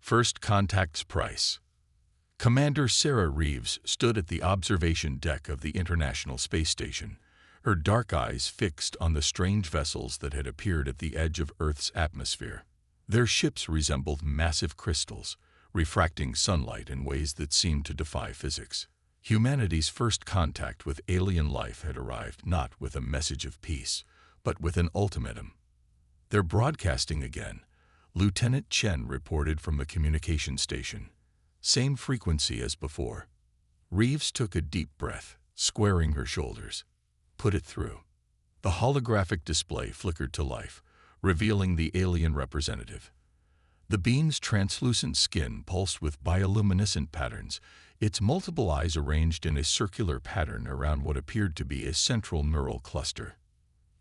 First Contact's Price. Commander Sarah Reeves stood at the observation deck of the International Space Station, her dark eyes fixed on the strange vessels that had appeared at the edge of Earth's atmosphere. Their ships resembled massive crystals, refracting sunlight in ways that seemed to defy physics. Humanity's first contact with alien life had arrived not with a message of peace, but with an ultimatum. "They're broadcasting again," Lieutenant Chen reported from the communication station. "Same frequency as before." Reeves took a deep breath, squaring her shoulders. "Put it through." The holographic display flickered to life, revealing the alien representative. The beam's translucent skin pulsed with bioluminescent patterns, its multiple eyes arranged in a circular pattern around what appeared to be a central neural cluster.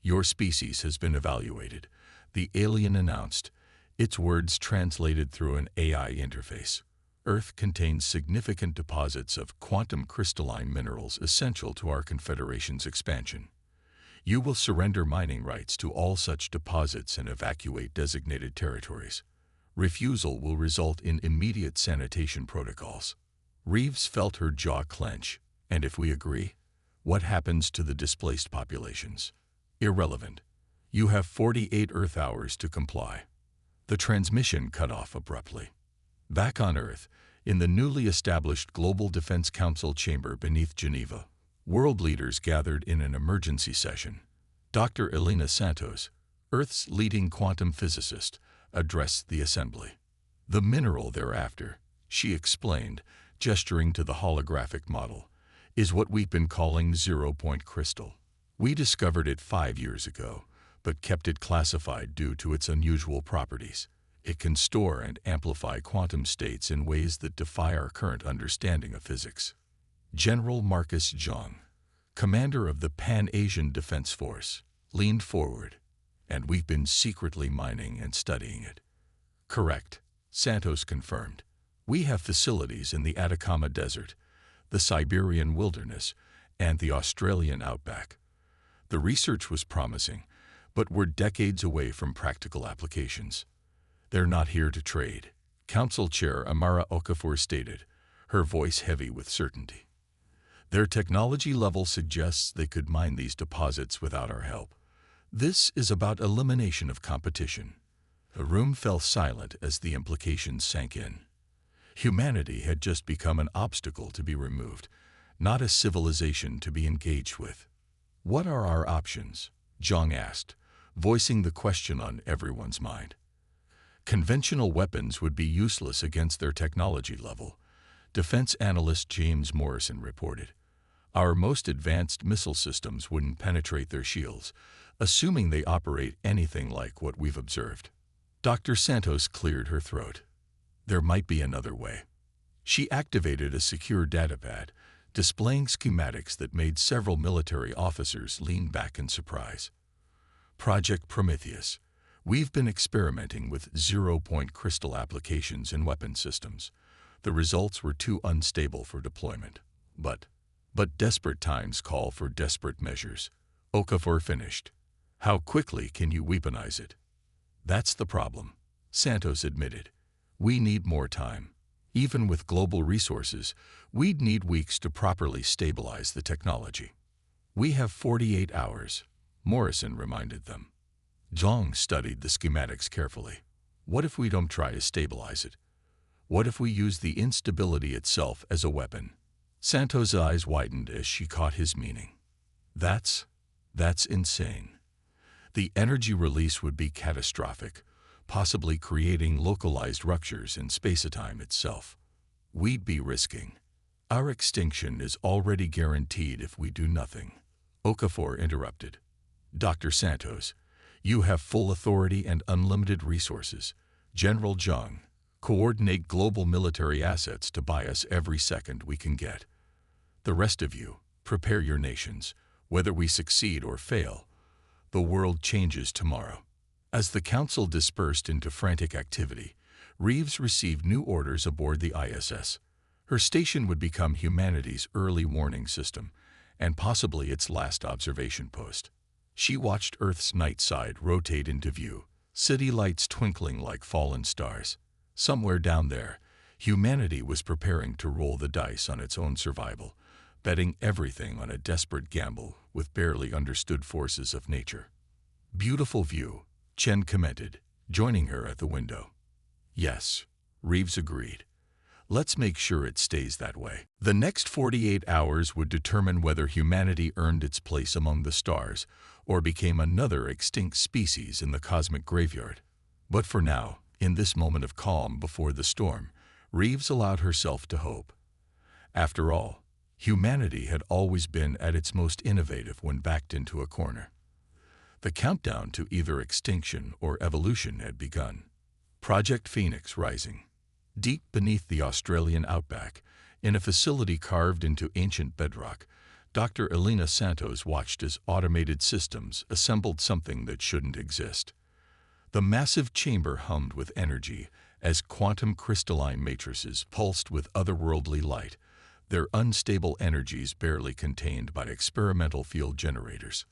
"Your species has been evaluated," the alien announced, its words translated through an AI interface. "Earth contains significant deposits of quantum crystalline minerals essential to our Confederation's expansion. You will surrender mining rights to all such deposits and evacuate designated territories. Refusal will result in immediate sanitation protocols." Reeves felt her jaw clench. "And if we agree, what happens to the displaced populations?" "Irrelevant. You have 48 Earth hours to comply." The transmission cut off abruptly. Back on Earth, in the newly established Global Defense Council chamber beneath Geneva, world leaders gathered in an emergency session. Dr. Elena Santos, Earth's leading quantum physicist, addressed the assembly. "The mineral thereafter," she explained, gesturing to the holographic model, "is what we've been calling zero-point crystal. We discovered it 5 years ago, but kept it classified due to its unusual properties. It can store and amplify quantum states in ways that defy our current understanding of physics." General Marcus Zhang, commander of the Pan-Asian Defense Force, leaned forward. "And we've been secretly mining and studying it." "Correct," Santos confirmed. "We have facilities in the Atacama Desert, the Siberian wilderness, and the Australian outback." The research was promising, but we're decades away from practical applications. "They're not here to trade," Council Chair Amara Okafor stated, her voice heavy with certainty. "Their technology level suggests they could mine these deposits without our help. This is about elimination of competition." The room fell silent as the implications sank in. Humanity had just become an obstacle to be removed, not a civilization to be engaged with. "What are our options?" Zhang asked, voicing the question on everyone's mind. "Conventional weapons would be useless against their technology level," defense analyst James Morrison reported. "Our most advanced missile systems wouldn't penetrate their shields, assuming they operate anything like what we've observed." Dr. Santos cleared her throat. "There might be another way." She activated a secure datapad, displaying schematics that made several military officers lean back in surprise. "Project Prometheus. We've been experimenting with zero-point crystal applications in weapon systems. The results were too unstable for deployment. But desperate times call for desperate measures," Okafor finished. "How quickly can you weaponize it?" "That's the problem," Santos admitted. "We need more time. Even with global resources, we'd need weeks to properly stabilize the technology." "We have 48 hours, Morrison reminded them. Zhang studied the schematics carefully. "What if we don't try to stabilize it? What if we use the instability itself as a weapon?" Santos' eyes widened as she caught his meaning. That's insane. The energy release would be catastrophic, possibly creating localized ruptures in space-time itself. We'd be risking. Our extinction is already guaranteed if we do nothing. Okafor interrupted. "Dr. Santos, you have full authority and unlimited resources. General Zhang, coordinate global military assets to buy us every second we can get. The rest of you, prepare your nations. Whether we succeed or fail, the world changes tomorrow." As the council dispersed into frantic activity, Reeves received new orders aboard the ISS. Her station would become humanity's early warning system, and possibly its last observation post. She watched Earth's night side rotate into view, city lights twinkling like fallen stars. Somewhere down there, humanity was preparing to roll the dice on its own survival, betting everything on a desperate gamble with barely understood forces of nature. "Beautiful view," Chen commented, joining her at the window. "Yes," Reeves agreed. "Let's make sure it stays that way." The next 48 hours would determine whether humanity earned its place among the stars or became another extinct species in the cosmic graveyard. But for now, in this moment of calm before the storm, Reeves allowed herself to hope. After all, humanity had always been at its most innovative when backed into a corner. The countdown to either extinction or evolution had begun. Project Phoenix Rising. Deep beneath the Australian outback, in a facility carved into ancient bedrock, Dr. Elena Santos watched as automated systems assembled something that shouldn't exist. The massive chamber hummed with energy as quantum crystalline matrices pulsed with otherworldly light, their unstable energies barely contained by experimental field generators.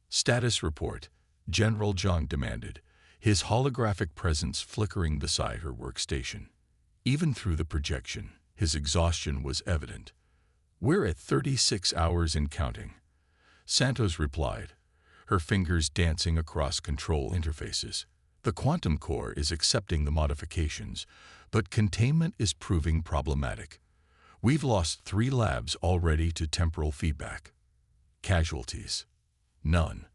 "Status report," General Zhang demanded, his holographic presence flickering beside her workstation. Even through the projection, his exhaustion was evident. "We're at 36 hours and counting," Santos replied, her fingers dancing across control interfaces. "The quantum core is accepting the modifications, but containment is proving problematic. We've lost 3 labs already to temporal feedback." "Casualties?" "None.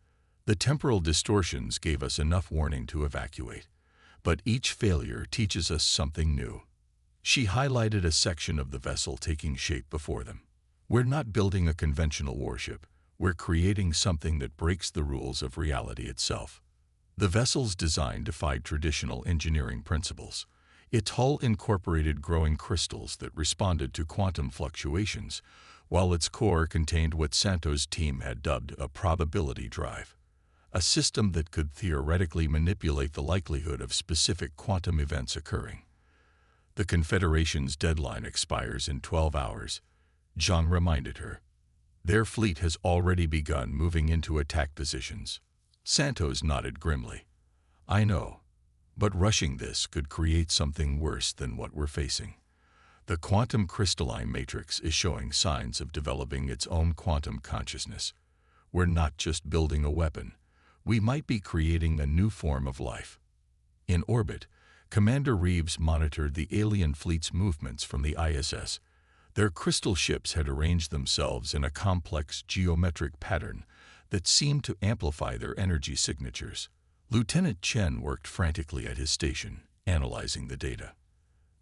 The temporal distortions gave us enough warning to evacuate, but each failure teaches us something new." She highlighted a section of the vessel taking shape before them. "We're not building a conventional warship. We're creating something that breaks the rules of reality itself." The vessel's design defied traditional engineering principles. Its hull incorporated growing crystals that responded to quantum fluctuations, while its core contained what Santos' team had dubbed a probability drive, a system that could theoretically manipulate the likelihood of specific quantum events occurring. "The Confederation's deadline expires in 12 hours, Zhang reminded her. "Their fleet has already begun moving into attack positions." Santos nodded grimly. "I know, but rushing this could create something worse than what we're facing. The quantum crystalline matrix is showing signs of developing its own quantum consciousness. We're not just building a weapon. We might be creating a new form of life." In orbit, Commander Reeves monitored the alien fleet's movements from the ISS. Their crystal ships had arranged themselves in a complex geometric pattern that seemed to amplify their energy signatures. Lieutenant Chen worked frantically at his station, analyzing the data.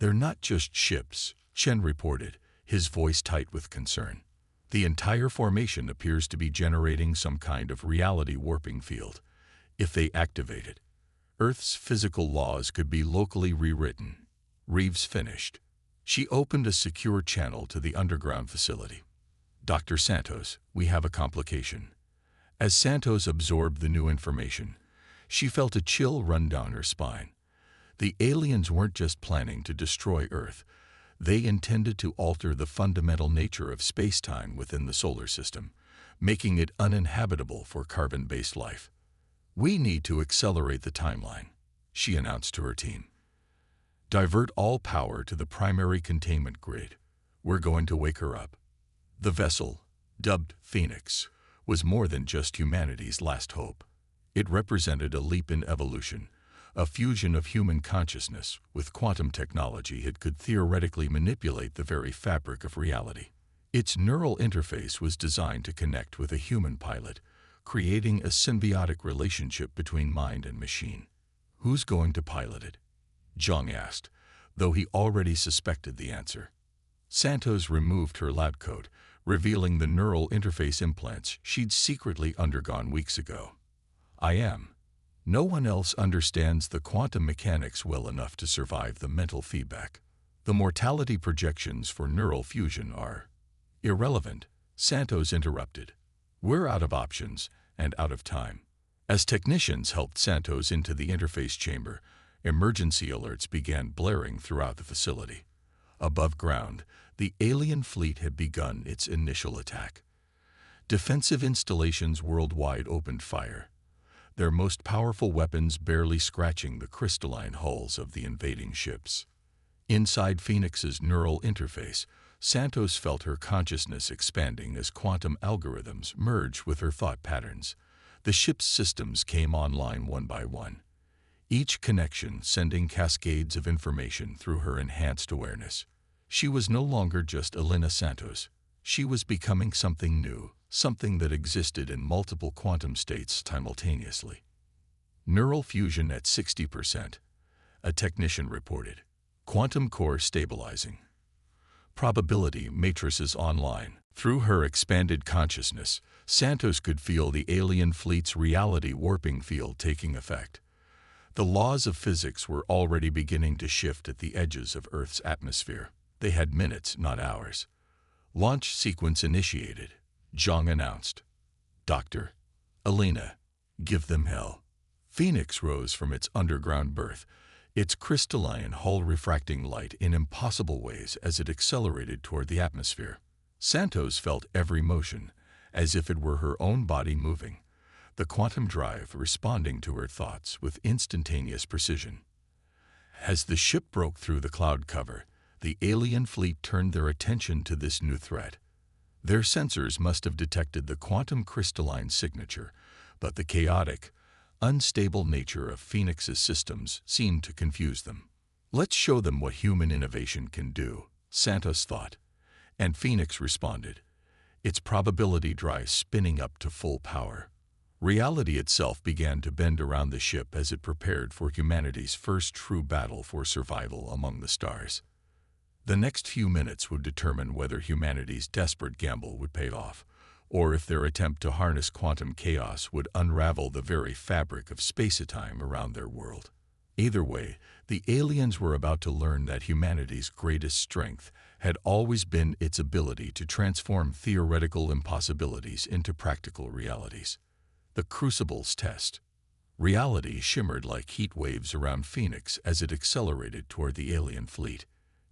"They're not just ships," Chen reported, his voice tight with concern. "The entire formation appears to be generating some kind of reality warping field. If they activate it, Earth's physical laws could be locally rewritten." Reeves finished. She opened a secure channel to the underground facility. "Dr. Santos, we have a complication." As Santos absorbed the new information, she felt a chill run down her spine. The aliens weren't just planning to destroy Earth. They intended to alter the fundamental nature of space-time within the solar system, making it uninhabitable for carbon-based life. "We need to accelerate the timeline," she announced to her team. "Divert all power to the primary containment grid. We're going to wake her up." The vessel, dubbed Phoenix, was more than just humanity's last hope. It represented a leap in evolution, a fusion of human consciousness with quantum technology that could theoretically manipulate the very fabric of reality. Its neural interface was designed to connect with a human pilot, creating a symbiotic relationship between mind and machine. "Who's going to pilot it?" Zhang asked, though he already suspected the answer. Santos removed her lab coat, revealing the neural interface implants she'd secretly undergone weeks ago. "I am. No one else understands the quantum mechanics well enough to survive the mental feedback. The mortality projections for neural fusion are irrelevant," Santos interrupted. "We're out of options and out of time." As technicians helped Santos into the interface chamber, emergency alerts began blaring throughout the facility. Above ground, the alien fleet had begun its initial attack. Defensive installations worldwide opened fire. their most powerful weapons barely scratching the crystalline hulls of the invading ships. Inside Phoenix's neural interface, Santos felt her consciousness expanding as quantum algorithms merged with her thought patterns. The ship's systems came online one by one, each connection sending cascades of information through her enhanced awareness. She was no longer just Elena Santos. She was becoming something new, something that existed in multiple quantum states simultaneously. Neural fusion at 60%, a technician reported. Quantum core stabilizing. Probability matrices online. Through her expanded consciousness, Santos could feel the alien fleet's reality warping field taking effect. The laws of physics were already beginning to shift at the edges of Earth's atmosphere. They had minutes, not hours. Launch sequence initiated, Zhang announced. Dr. Elena, give them hell. Phoenix rose from its underground berth, its crystalline hull refracting light in impossible ways as it accelerated toward the atmosphere. Santos felt every motion, as if it were her own body moving, the quantum drive responding to her thoughts with instantaneous precision. As the ship broke through the cloud cover, the alien fleet turned their attention to this new threat. Their sensors must have detected the quantum crystalline signature, but the chaotic, unstable nature of Phoenix's systems seemed to confuse them. Let's show them what human innovation can do, Santos thought, and Phoenix responded, its probability drive spinning up to full power. Reality itself began to bend around the ship as it prepared for humanity's first true battle for survival among the stars. The next few minutes would determine whether humanity's desperate gamble would pay off, or if their attempt to harness quantum chaos would unravel the very fabric of space-time around their world. Either way, the aliens were about to learn that humanity's greatest strength had always been its ability to transform theoretical impossibilities into practical realities. The Crucible's test. Reality shimmered like heat waves around Phoenix as it accelerated toward the alien fleet.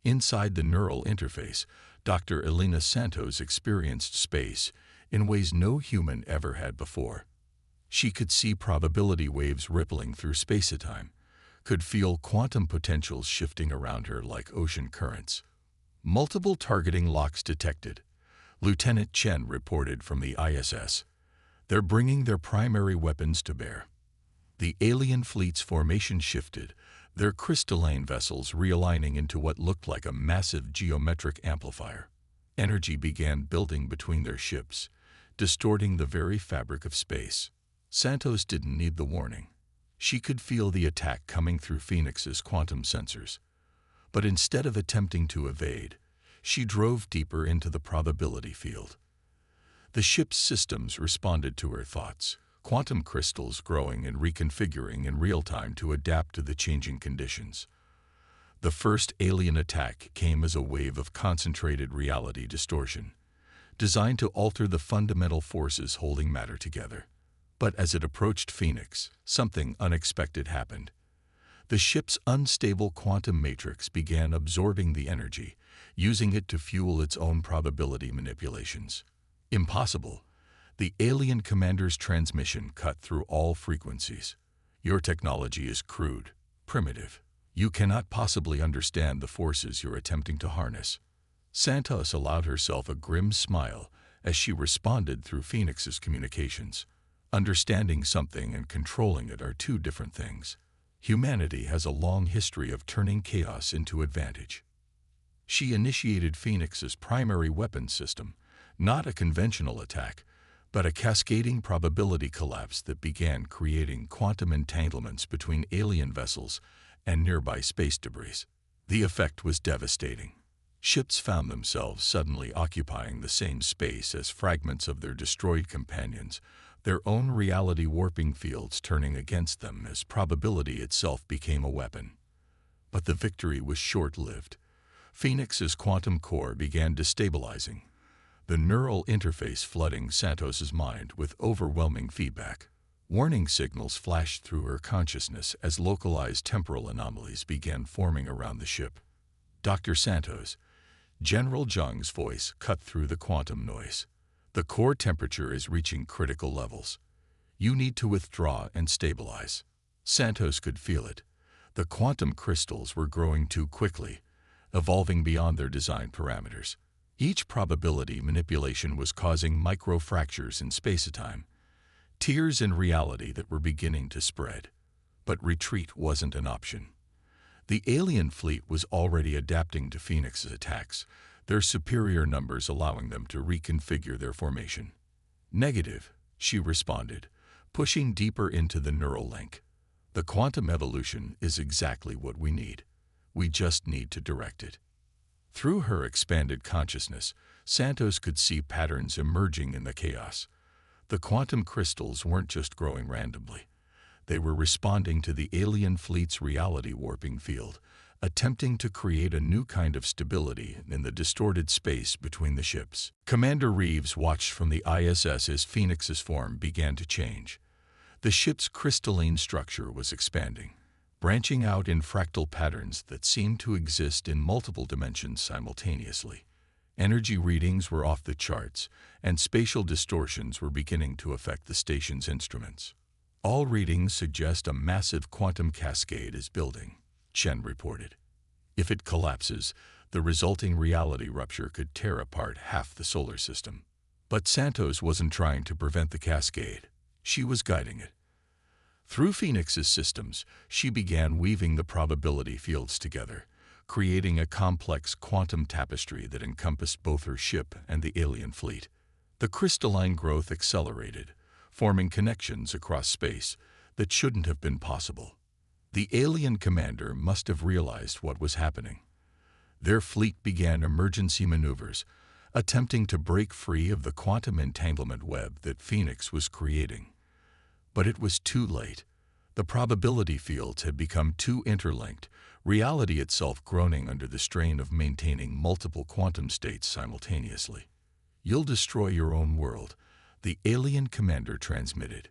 Inside the neural interface, Dr. Elena Santos experienced space in ways no human ever had before. She could see probability waves rippling through space-time, could feel quantum potentials shifting around her like ocean currents. Multiple targeting locks detected, Lieutenant Chen reported from the ISS. They're bringing their primary weapons to bear. The alien fleet's formation shifted, their crystalline vessels realigning into what looked like a massive geometric amplifier. Energy began building between their ships, distorting the very fabric of space. Santos didn't need the warning. She could feel the attack coming through Phoenix's quantum sensors. But instead of attempting to evade, she drove deeper into the probability field. The ship's systems responded to her thoughts, quantum crystals growing and reconfiguring in real time to adapt to the changing conditions. The first alien attack came as a wave of concentrated reality distortion, designed to alter the fundamental forces holding matter together. But as it approached Phoenix, something unexpected happened. The ship's unstable quantum matrix began absorbing the energy, using it to fuel its own probability manipulations. Impossible. The alien commander's transmission cut through all frequencies. Your technology is crude, primitive. You cannot possibly understand the forces you're attempting to harness. Santos allowed herself a grim smile as she responded through Phoenix's communications. Understanding something and controlling it are two different things. Humanity has a long history of turning chaos into advantage. She initiated Phoenix's primary weapon system, not a conventional attack, but a cascading probability collapse that began creating quantum entanglements between alien vessels and nearby space debris. The effect was devastating. Ships found themselves suddenly occupying the same space as fragments of their destroyed companions, their own reality warping fields turning against them as probability itself became a weapon. But the victory was short-lived. Phoenix's quantum core began destabilizing, the neural interface flooding Santos's mind with overwhelming feedback. Warning signals flashed through her consciousness as localized temporal anomalies began forming around the ship. Dr. Santos, General Zhang's voice cut through the quantum noise. The core temperature is reaching critical levels. You need to withdraw and stabilize. Santos could feel it. The quantum crystals were growing too quickly, evolving beyond their design parameters. Each probability manipulation was causing micro-fractures in space-time, tears in reality that were beginning to spread. But retreat wasn't an option. The alien fleet was already adapting to Phoenix's attacks, their superior numbers allowing them to reconfigure their formation. Negative, she responded, pushing deeper into the neural link. The quantum evolution is exactly what we need. We just need to direct it. Through her expanded consciousness, Santos could see patterns emerging in the chaos. The quantum crystals weren't just growing randomly. They were responding to the alien fleet's reality warping field, attempting to create a new kind of stability in the distorted space between the ships. Commander Reeves watched from the ISS as Phoenix's form began to change. The ship's crystalline structure was expanding, branching out in fractal patterns that seemed to exist in multiple dimensions simultaneously. Energy readings were off the charts, and spatial distortions were beginning to affect the station's instruments. All readings suggest a massive quantum cascade is building, Chen reported. If it collapses, the resulting reality rupture could tear apart half the solar system. But Santos wasn't trying to prevent the cascade. She was guiding it. Through Phoenix's systems, she began weaving the probability fields together, creating a complex quantum tapestry that encompassed both her ship and the alien fleet. The crystalline growth accelerated, forming connections across space that shouldn't have been possible. The alien commander must have realized what was happening. Their fleet began emergency maneuvers, attempting to break free of the quantum entanglement web that Phoenix was creating. But it was too late. The probability fields had become too interlinked, reality itself groaning under the strain of maintaining multiple quantum states simultaneously. "You'll destroy your own world," the alien commander transmitted.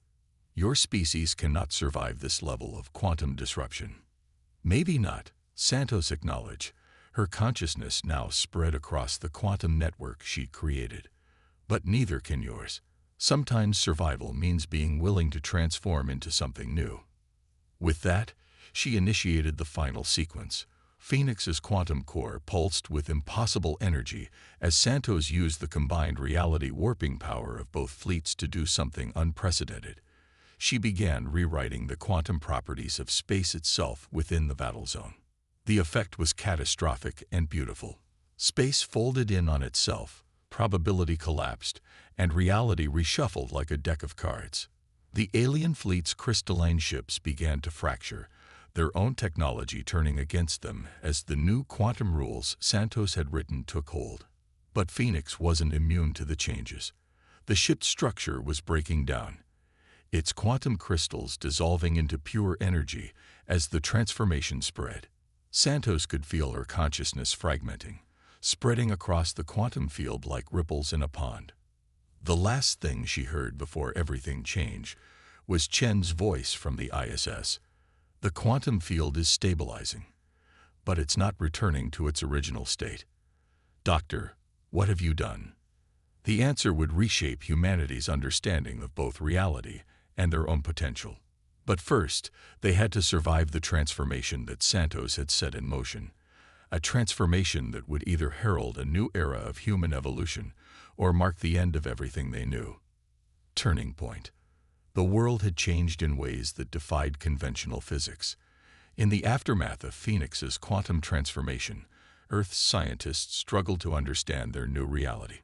"Your species cannot survive this level of quantum disruption." "Maybe not," Santos acknowledged, her consciousness now spread across the quantum network she'd created. "But neither can yours. Sometimes survival means being willing to transform into something new." With that, she initiated the final sequence. Phoenix's quantum core pulsed with impossible energy as Santos used the combined reality warping power of both fleets to do something unprecedented. She began rewriting the quantum properties of space itself within the battle zone. The effect was catastrophic and beautiful. Space folded in on itself, probability collapsed, and reality reshuffled like a deck of cards. The alien fleet's crystalline ships began to fracture, their own technology turning against them as the new quantum rules Santos had written took hold. But Phoenix wasn't immune to the changes. The ship's structure was breaking down, its quantum crystals dissolving into pure energy as the transformation spread. Santos could feel her consciousness fragmenting, spreading across the quantum field like ripples in a pond. The last thing she heard before everything changed was Chen's voice from the ISS. "The quantum field is stabilizing, but it's not returning to its original state. Doctor, what have you done?" The answer would reshape humanity's understanding of both reality and their own potential. But first, they had to survive the transformation that Santos had set in motion. A transformation that would either herald a new era of human evolution or mark the end of everything they knew. Turning point. The world had changed in ways that defied conventional physics. In the aftermath of Phoenix's quantum transformation, Earth's scientists struggled to understand their new reality.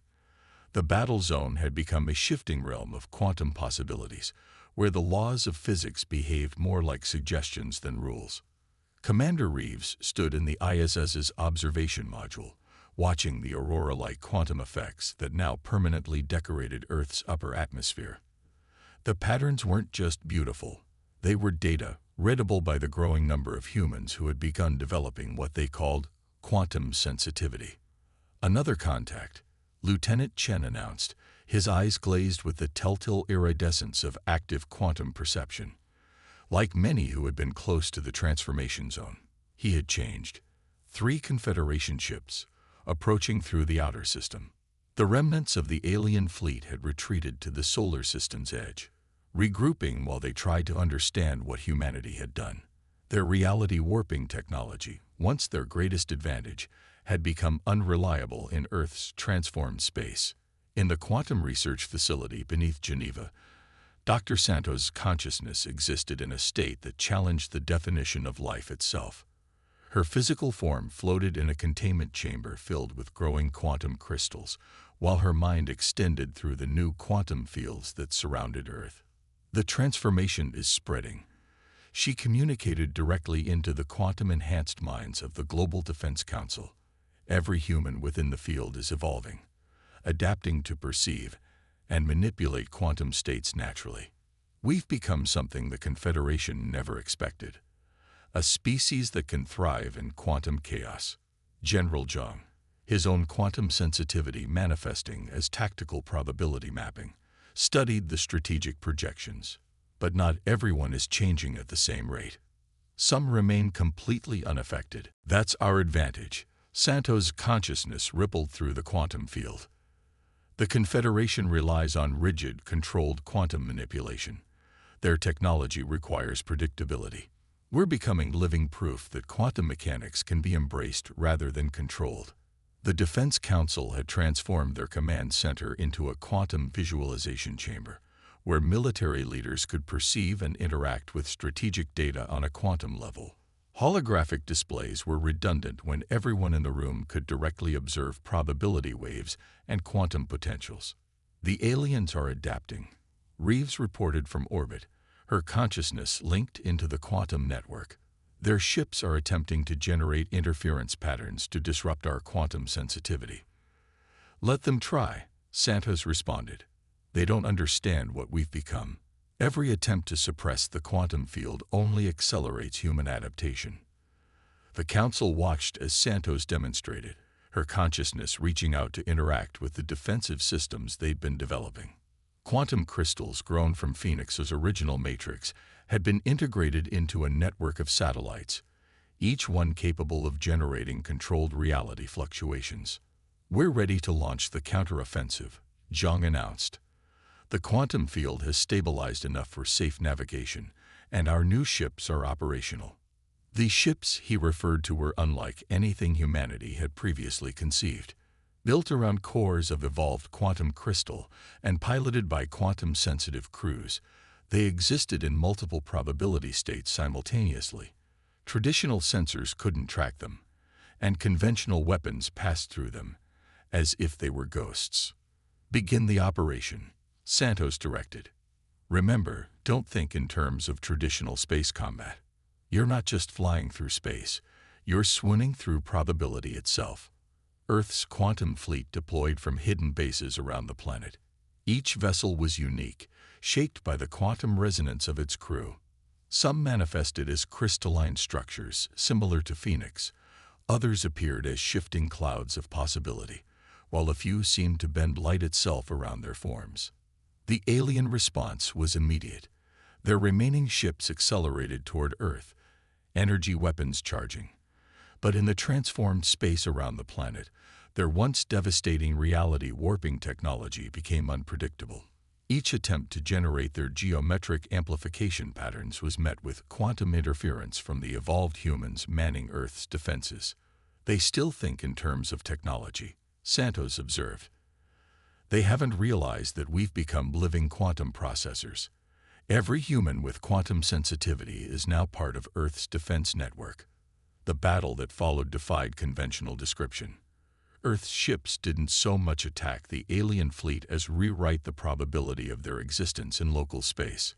The battle zone had become a shifting realm of quantum possibilities, where the laws of physics behaved more like suggestions than rules. Commander Reeves stood in the ISS's observation module, watching the aurora-like quantum effects that now permanently decorated Earth's upper atmosphere. The patterns weren't just beautiful. They were data, readable by the growing number of humans who had begun developing what they called quantum sensitivity. "Another contact," Lieutenant Chen announced, his eyes glazed with the telltale iridescence of active quantum perception. Like many who had been close to the transformation zone, he had changed. 3 Confederation ships, approaching through the outer system. The remnants of the alien fleet had retreated to the solar system's edge. regrouping while they tried to understand what humanity had done. Their reality warping technology, once their greatest advantage, had become unreliable in Earth's transformed space. In the quantum research facility beneath Geneva, Dr. Santos' consciousness existed in a state that challenged the definition of life itself. Her physical form floated in a containment chamber filled with growing quantum crystals, while her mind extended through the new quantum fields that surrounded Earth. The transformation is spreading. She communicated directly into the quantum-enhanced minds of the Global Defense Council. Every human within the field is evolving, adapting to perceive and manipulate quantum states naturally. We've become something the Confederation never expected. A species that can thrive in quantum chaos. General Zhang, his own quantum sensitivity manifesting as tactical probability mapping, studied the strategic projections. But not everyone is changing at the same rate. Some remain completely unaffected. That's our advantage. Santos' consciousness rippled through the quantum field. The Confederation relies on rigid, controlled quantum manipulation. Their technology requires predictability. We're becoming living proof that quantum mechanics can be embraced rather than controlled. The Defense Council had transformed their command center into a quantum visualization chamber, where military leaders could perceive and interact with strategic data on a quantum level. Holographic displays were redundant when everyone in the room could directly observe probability waves and quantum potentials. The aliens are adapting, Reeves reported from orbit, her consciousness linked into the quantum network. Their ships are attempting to generate interference patterns to disrupt our quantum sensitivity. Let them try, Santos responded. They don't understand what we've become. Every attempt to suppress the quantum field only accelerates human adaptation. The Council watched as Santos demonstrated, her consciousness reaching out to interact with the defensive systems they'd been developing. Quantum crystals grown from Phoenix's original matrix had been integrated into a network of satellites, each one capable of generating controlled reality fluctuations. We're ready to launch the counteroffensive, Zhang announced. The quantum field has stabilized enough for safe navigation, and our new ships are operational. The ships he referred to were unlike anything humanity had previously conceived. Built around cores of evolved quantum crystal and piloted by quantum-sensitive crews, they existed in multiple probability states simultaneously. Traditional sensors couldn't track them, and conventional weapons passed through them, as if they were ghosts. Begin the operation, Santos directed. Remember, don't think in terms of traditional space combat. You're not just flying through space, you're swooning through probability itself. Earth's quantum fleet deployed from hidden bases around the planet. Each vessel was unique, shaped by the quantum resonance of its crew. Some manifested as crystalline structures, similar to Phoenix. Others appeared as shifting clouds of possibility, while a few seemed to bend light itself around their forms. The alien response was immediate. Their remaining ships accelerated toward Earth, energy weapons charging. But in the transformed space around the planet, their once devastating reality warping technology became unpredictable. Each attempt to generate their geometric amplification patterns was met with quantum interference from the evolved humans manning Earth's defenses. They still think in terms of technology, Santos observed. They haven't realized that we've become living quantum processors. Every human with quantum sensitivity is now part of Earth's defense network. The battle that followed defied conventional description. Earth's ships didn't so much attack the alien fleet as rewrite the probability of their existence in local space.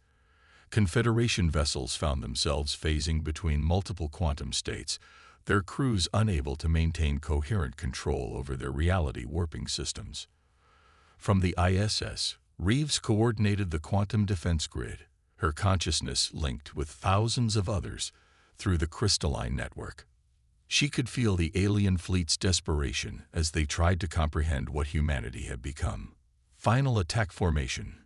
Confederation vessels found themselves phasing between multiple quantum states, their crews unable to maintain coherent control over their reality warping systems. From the ISS, Reeves coordinated the quantum defense grid, her consciousness linked with thousands of others through the crystalline network. She could feel the alien fleet's desperation as they tried to comprehend what humanity had become. Final attack formation.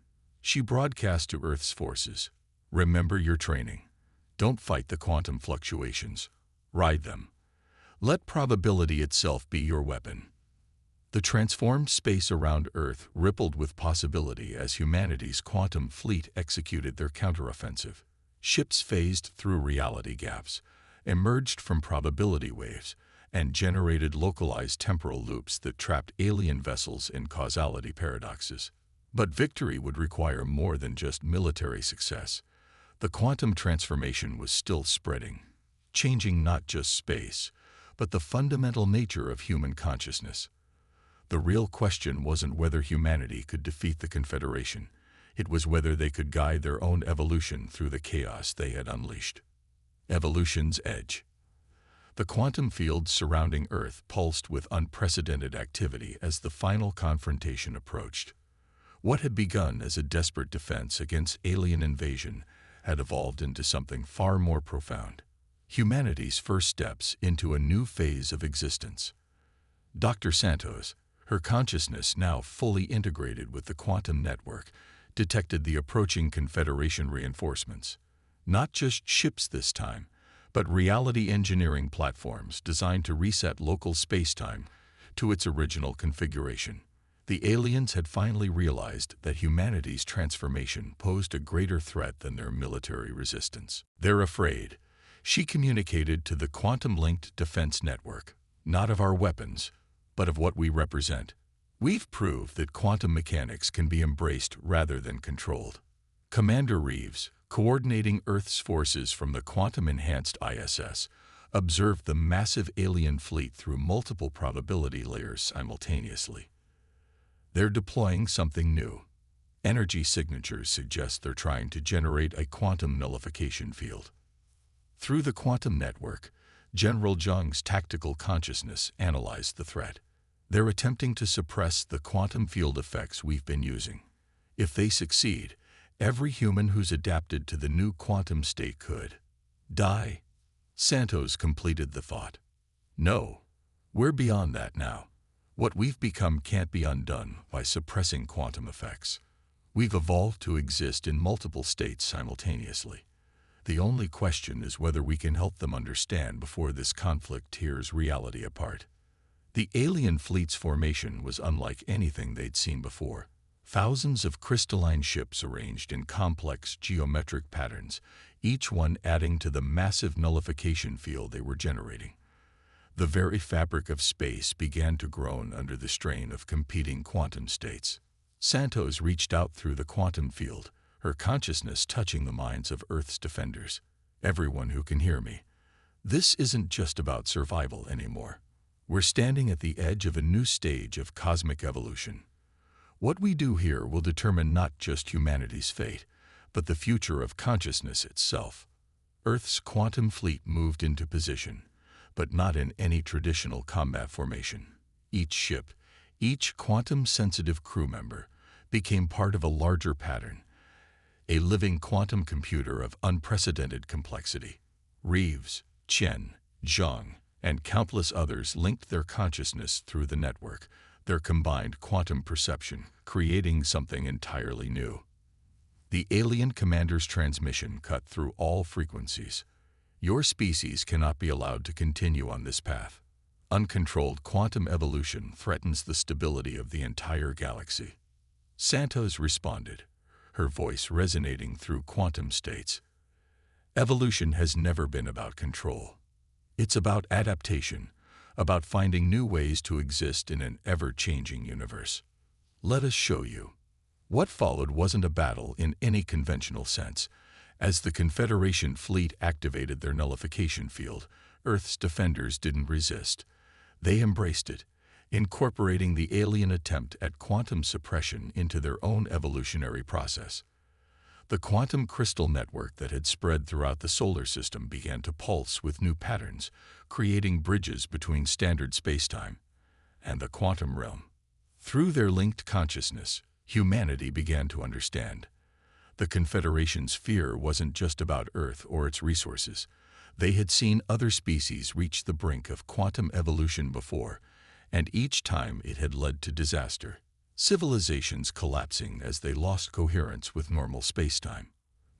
She broadcast to Earth's forces. Remember your training. Don't fight the quantum fluctuations. Ride them. Let probability itself be your weapon. The transformed space around Earth rippled with possibility as humanity's quantum fleet executed their counteroffensive. Ships phased through reality gaps, emerged from probability waves, and generated localized temporal loops that trapped alien vessels in causality paradoxes. But victory would require more than just military success. The quantum transformation was still spreading, changing not just space, but the fundamental nature of human consciousness. The real question wasn't whether humanity could defeat the Confederation. It was whether they could guide their own evolution through the chaos they had unleashed. Evolution's edge. The quantum field surrounding Earth pulsed with unprecedented activity as the final confrontation approached. What had begun as a desperate defense against alien invasion had evolved into something far more profound. Humanity's first steps into a new phase of existence. Dr. Santos, her consciousness now fully integrated with the quantum network, detected the approaching Confederation reinforcements. Not just ships this time, but reality engineering platforms designed to reset local spacetime to its original configuration. The aliens had finally realized that humanity's transformation posed a greater threat than their military resistance. "They're afraid," she communicated to the quantum-linked defense network, "not of our weapons, but of what we represent. We've proved that quantum mechanics can be embraced rather than controlled." Commander Reeves, coordinating Earth's forces from the quantum-enhanced ISS, observed the massive alien fleet through multiple probability layers simultaneously. "They're deploying something new. Energy signatures suggest they're trying to generate a quantum nullification field." Through the quantum network, General Zheng's tactical consciousness analyzed the threat. "They're attempting to suppress the quantum field effects we've been using. If they succeed, every human who's adapted to the new quantum state could die." Santos completed the thought. "No, we're beyond that now. What we've become can't be undone by suppressing quantum effects. We've evolved to exist in multiple states simultaneously. The only question is whether we can help them understand before this conflict tears reality apart." The alien fleet's formation was unlike anything they'd seen before. Thousands of crystalline ships arranged in complex geometric patterns, each one adding to the massive nullification field they were generating. The very fabric of space began to groan under the strain of competing quantum states. Santos reached out through the quantum field, her consciousness touching the minds of Earth's defenders. "Everyone who can hear me. This isn't just about survival anymore. We're standing at the edge of a new stage of cosmic evolution. What we do here will determine not just humanity's fate, but the future of consciousness itself." Earth's quantum fleet moved into position, but not in any traditional combat formation. Each ship, each quantum-sensitive crew member, became part of a larger pattern, a living quantum computer of unprecedented complexity. Reeves, Chen, Zhang, and countless others linked their consciousness through the network, their combined quantum perception, creating something entirely new. The alien commander's transmission cut through all frequencies. "Your species cannot be allowed to continue on this path. Uncontrolled quantum evolution threatens the stability of the entire galaxy." Santos responded, her voice resonating through quantum states. "Evolution has never been about control. It's about adaptation, about finding new ways to exist in an ever-changing universe. Let us show you." What followed wasn't a battle in any conventional sense. As the Confederation fleet activated their nullification field, Earth's defenders didn't resist. They embraced it, incorporating the alien attempt at quantum suppression into their own evolutionary process. The quantum crystal network that had spread throughout the solar system began to pulse with new patterns, creating bridges between standard spacetime and the quantum realm. Through their linked consciousness, humanity began to understand. The Confederation's fear wasn't just about Earth or its resources. They had seen other species reach the brink of quantum evolution before, and each time it had led to disaster. Civilizations collapsing as they lost coherence with normal spacetime.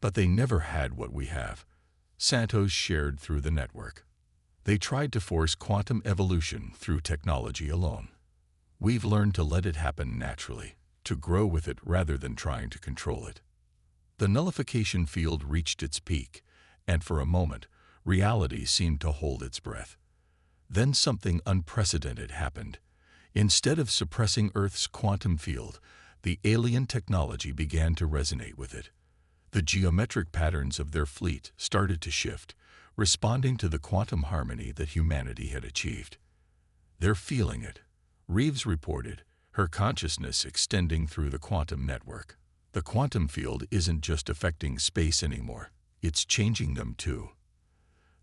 But they never had what we have, Santos shared through the network. They tried to force quantum evolution through technology alone. We've learned to let it happen naturally, to grow with it rather than trying to control it. The nullification field reached its peak, and for a moment, reality seemed to hold its breath. Then something unprecedented happened. Instead of suppressing Earth's quantum field, the alien technology began to resonate with it. The geometric patterns of their fleet started to shift, responding to the quantum harmony that humanity had achieved. "They're feeling it," Reeves reported, her consciousness extending through the quantum network. "The quantum field isn't just affecting space anymore, it's changing them too."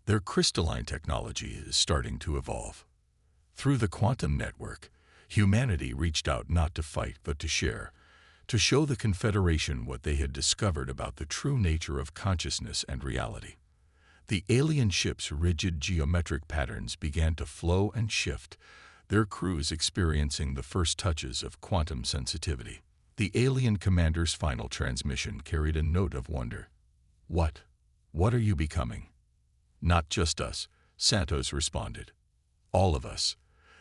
Their crystalline technology is starting to evolve. Through the quantum network, humanity reached out not to fight but to share, to show the Confederation what they had discovered about the true nature of consciousness and reality. The alien ship's rigid geometric patterns began to flow and shift, their crews experiencing the first touches of quantum sensitivity. The alien commander's final transmission carried a note of wonder. What are you becoming?" "Not just us," Santos responded. "All of us.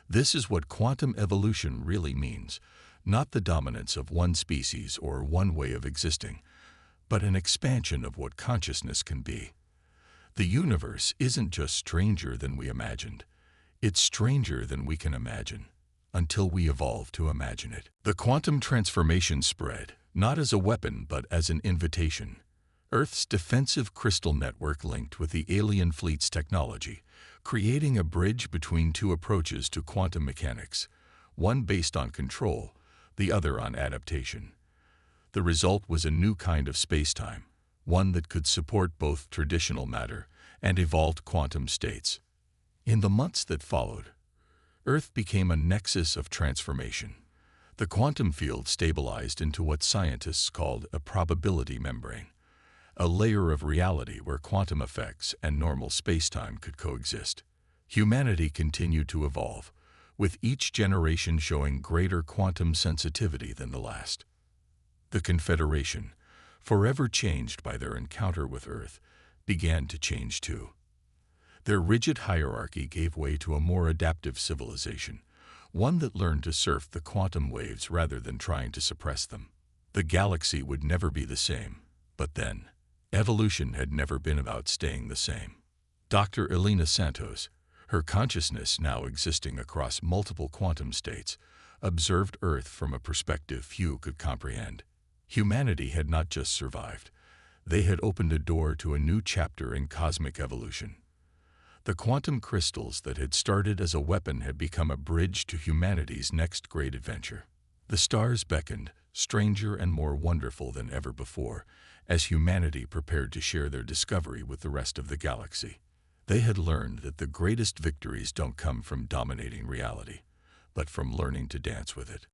This is what quantum evolution really means, not the dominance of one species or one way of existing, but an expansion of what consciousness can be. The universe isn't just stranger than we imagined, it's stranger than we can imagine, until we evolve to imagine it." The quantum transformation spread, not as a weapon but as an invitation. Earth's defensive crystal network linked with the alien fleet's technology, creating a bridge between two approaches to quantum mechanics, one based on control, the other on adaptation. The result was a new kind of spacetime, one that could support both traditional matter and evolved quantum states. In the months that followed, Earth became a nexus of transformation. The quantum field stabilized into what scientists called a probability membrane, a layer of reality where quantum effects and normal spacetime could coexist. Humanity continued to evolve, with each generation showing greater quantum sensitivity than the last. The Confederation, forever changed by their encounter with Earth, began to change too. Their rigid hierarchy gave way to a more adaptive civilization, one that learned to surf the quantum waves rather than trying to suppress them. The galaxy would never be the same, but then, evolution had never been about staying the same. Dr. Elena Santos, her consciousness now existing across multiple quantum states, observed Earth from a perspective few could comprehend. Humanity had not just survived, they had opened a door to a new chapter in cosmic evolution. The quantum crystals that had started as a weapon had become a bridge to humanity's next great adventure. The stars beckoned, stranger and more wonderful than ever before, as humanity prepared to share their discovery with the rest of the galaxy. They had learned that the greatest victories don't come from dominating reality, but from learning to dance with it.